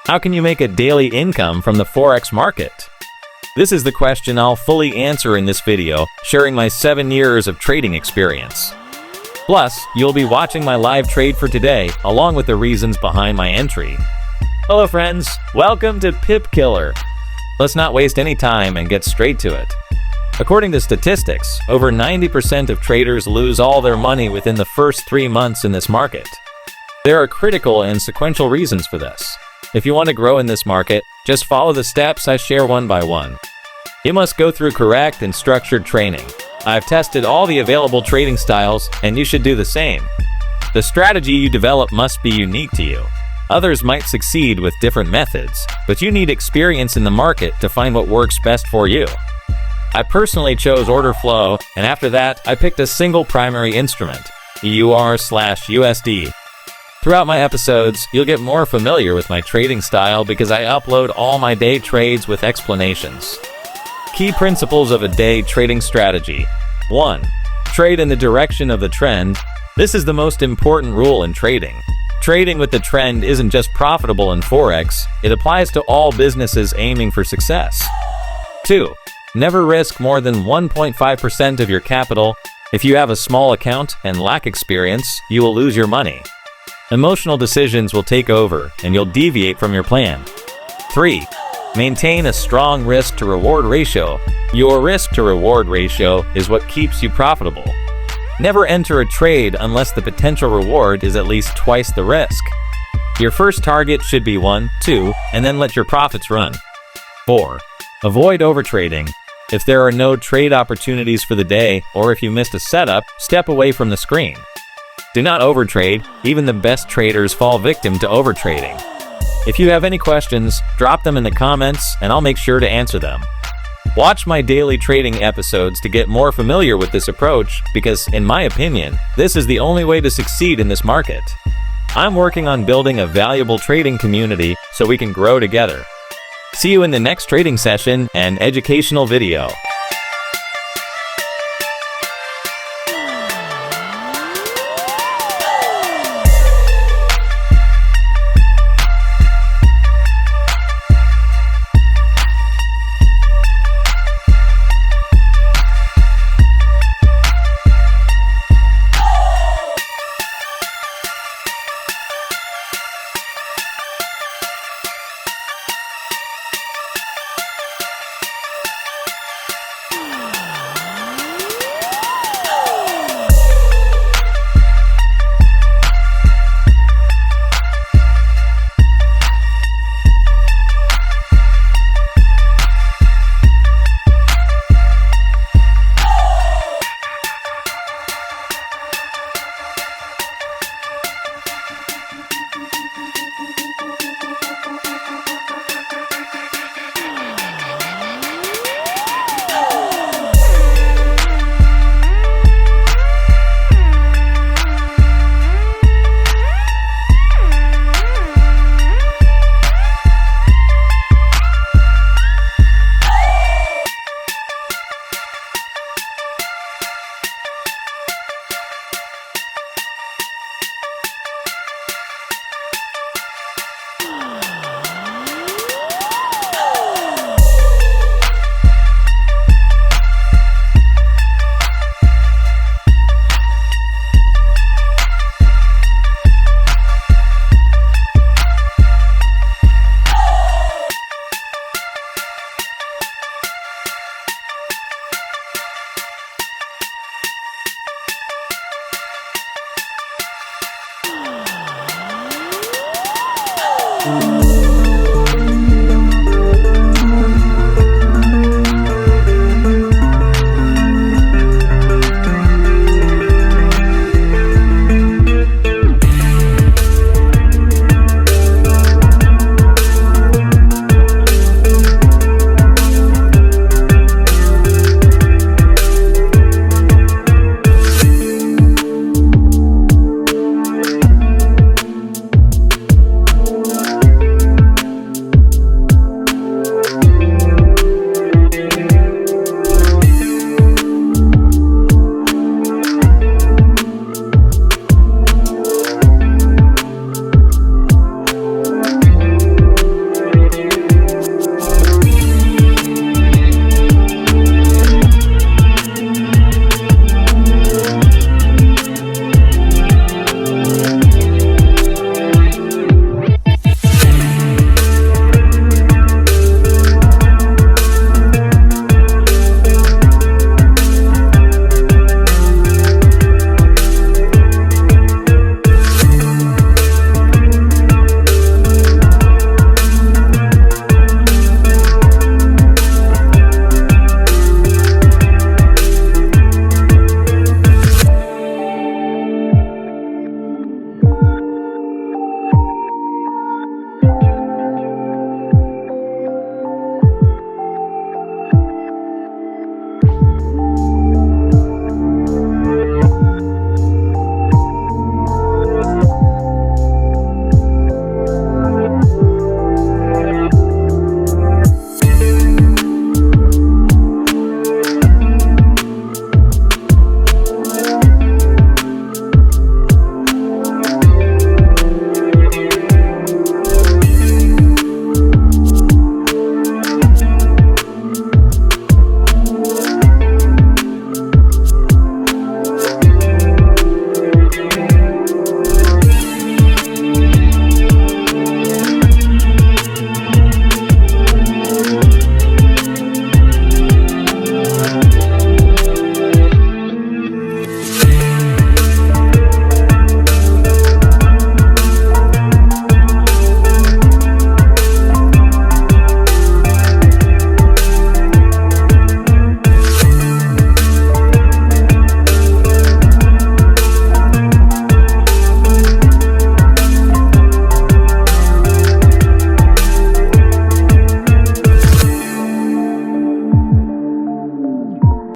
How can you make a daily income from the Forex market? This is the question I'll fully answer in this video, sharing my 7 years of trading experience. Plus, you'll be watching my live trade for today, along with the reasons behind my entry. Hello friends, welcome to Pip Killer. Let's not waste any time and get straight to it. According to statistics, over 90% of traders lose all their money within the first 3 months in this market. There are critical and sequential reasons for this. If you want to grow in this market, just follow the steps I share one by one. You must go through correct and structured training. I've tested all the available trading styles, and you should do the same. The strategy you develop must be unique to you. Others might succeed with different methods, but you need experience in the market to find what works best for you. I personally chose order flow, and after that, I picked a single primary instrument, EUR/USD. Throughout my episodes, you'll get more familiar with my trading style because I upload all my day trades with explanations. Key principles of a day trading strategy. 1. Trade in the direction of the trend. This is the most important rule in trading. Trading with the trend isn't just profitable in Forex, it applies to all businesses aiming for success. 2. Never risk more than 1.5% of your capital. If you have a small account and lack experience, you will lose your money. Emotional decisions will take over, and you'll deviate from your plan. 3. Maintain a strong risk-to-reward ratio. Your risk-to-reward ratio is what keeps you profitable. Never enter a trade unless the potential reward is at least twice the risk. Your first target should be 1, 2, and then let your profits run. 4. Avoid overtrading. If there are no trade opportunities for the day, or if you missed a setup, step away from the screen. Do not overtrade. Even the best traders fall victim to overtrading. If you have any questions, drop them in the comments and I'll make sure to answer them. Watch my daily trading episodes to get more familiar with this approach because, in my opinion, this is the only way to succeed in this market. I'm working on building a valuable trading community so we can grow together. See you in the next trading session and educational video. Thank you.